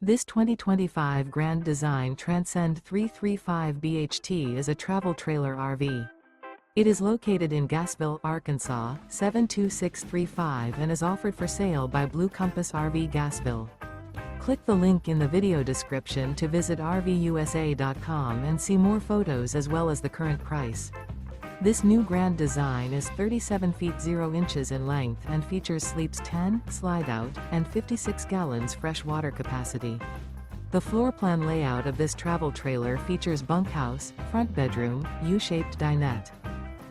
This 2025 Grand Design Transcend 335 BHT is a travel trailer RV. It is located in Gassville, Arkansas, 72635 and is offered for sale by Blue Compass RV Gassville. Click the link in the video description to visit RVUSA.com and see more photos as well as the current price. This new Grand Design is 37 feet 0 inches in length and features sleeps 10, slide-out, and 56 gallons fresh water capacity. The floor plan layout of this travel trailer features bunkhouse, front bedroom, U-shaped dinette.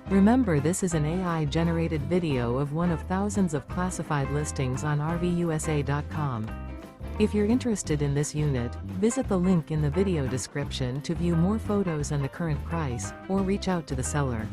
Remember, this is an AI-generated video of one of thousands of classified listings on RVUSA.com. If you're interested in this unit, visit the link in the video description to view more photos and the current price, or reach out to the seller.